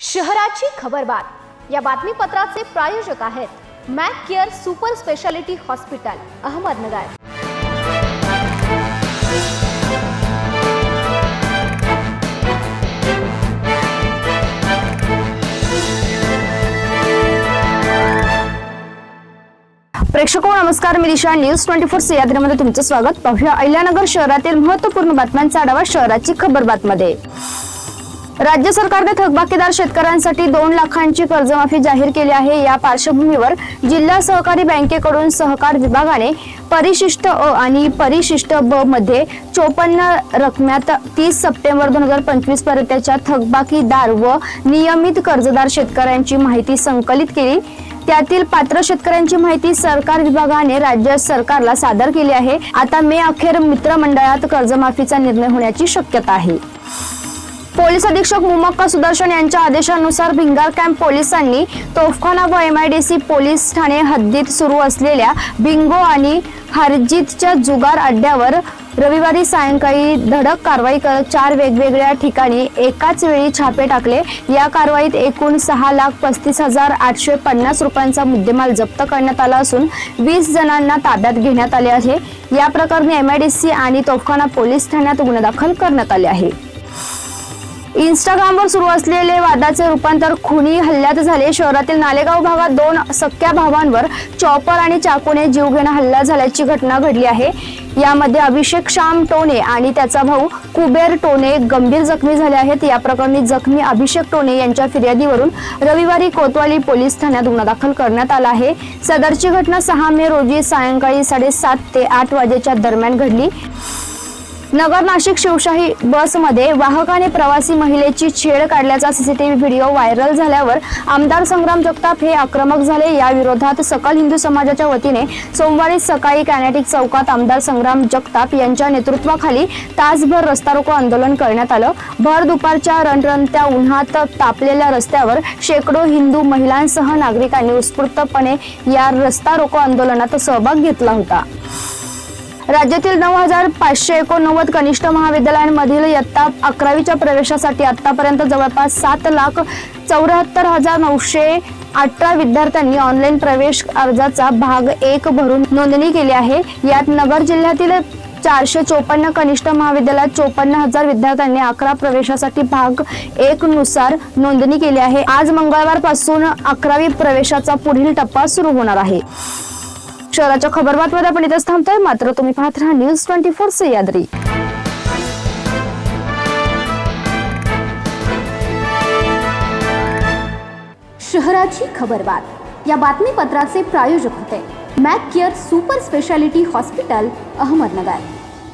शहराची खबरबात या बातमीपत्राचे प्रायोजक आहेत Mac care super speciality hospital Ahmednagar. प्रेक्षको नमस्कार, मी दिशा न्यूज 24 सह्याद्रीमध्ये तुमचं स्वागत। पाहूया अहिल्यानगर शहरातील महत्त्वपूर्ण बातम्यांचा आढावा शहराची खबरबातमध्ये। राज्य सरकारने थकबाकीदार शेतकऱ्यांसाठी 2 लाखांची कर्जमाफी जाहीर केली आहे। या पार्श्वभूमीवर जिल्हा सहकारी बँकेकडून सहकार विभागाने परिशिष्ट अ आणि परिशिष्ट ब मध्ये 54 रकम्यात 30 सप्टेंबर 2025 पर्यंतच्या थकबाकीदार व नियमित कर्जदार शेतकऱ्यांची माहिती संकलित केली। त्यातील पात्र शेतकऱ्यांची माहिती सहकार विभागाने राज्य सरकारला सादर केली आहे। आता मे अखेर मित्रमंडळात कर्जमाफीचा निर्णय होण्याची शक्यता आहे। पोलीस अधीक्षक मुमक्का सुदर्शन यांच्या आदेशानुसार भिंगार कॅम्प पोलिसांनी तोफखाना व MIDC पोलीस ठाणे हद्दीत सुरू असलेल्या बिंगो आणि हरजीतच्या जुगार अड्ड्यावर रविवारी सायंकाळी धडक कारवाई करत 4 वेगवेगळ्या ठिकाणी एकाच वेळी छापे टाकले। या कारवाईत एकूण 6,35,850 रुपयांचा मुद्देमाल जप्त करण्यात आला असून 20 जणांना ताब्यात घेण्यात आले आहे। या प्रकरणी MIDC आणि तोफखाना पोलीस ठाण्यात गुन्हा दाखल करण्यात आले आहे। इंस्टाग्रामवर सुरू असलेले वादाचे रूपांतर खुनी हल्ल्यात झाले। शहरातील नालेगाव भागात 2 सख्या भावांवर चॉपर आणि चाकूने जीवघेणा हल्ला झाल्याची घटना घडली आहे। यामध्ये अभिषेक श्याम टोने आणि त्याचा भाऊ कुबेर टोने गंभीर जखमी झाले आहेत। या प्रकरणी जखमी अभिषेक टोने यांच्या फिर्यादीवरून रविवारी कोतवाली पोलीस ठाण्यात गुन्हा दाखल करण्यात आला आहे। सदरची घटना 6 मे रोजी सायंकाळी 7:30 ते 8 वाजेच्या दरम्यान घडली। नगर नाशिक शिवशाही बसमध्ये वाहकाने प्रवासी महिलेची छेड काढल्याचा CCTV व्हिडिओ व्हायरल झाल्यावर आमदार संग्राम जगताप हे आक्रमक झाले। या विरोधात सकल हिंदू समाजाच्या वतीने सोमवारी सकाळी कॅनेटिक चौकात आमदार संग्राम जगताप यांच्या नेतृत्वाखाली तासभर रस्ता रोको आंदोलन करण्यात आलं। भर दुपारच्या रणरणत्या उन्हात तापलेल्या रस्त्यावर शेकडो हिंदू महिलांसह नागरिकांनी उत्स्फूर्तपणे या रस्ता रोको आंदोलनात सहभाग घेतला होता। राज्यातील 9,589 कनिष्ठ महाविद्यालयांमधील इयत्ता 11वीच्या प्रवेशासाठी आतापर्यंत जवळपास 7,74,918 विद्यार्थ्यांनी ऑनलाईन प्रवेश अर्जाचा भाग 1 भरून नोंदणी केली आहे। यात नगर जिल्ह्यातील 454 कनिष्ठ महाविद्यालयात 54,000 विद्यार्थ्यांनी 11 प्रवेशासाठी भाग 1 नुसार नोंदणी केली आहे। आज मंगळवारपासून 11वी प्रवेशाचा पुढील टप्पा सुरू होणार आहे। शहराच्या खबरबातमध्ये आपण इथेच थांबतोय, मात्र तुम्ही पाहत राहा न्यूज 24 सह्याद्री। शहराची खबरबात या बातमीपत्राचे प्रायोजक होते Mac care super speciality hospital Ahmednagar.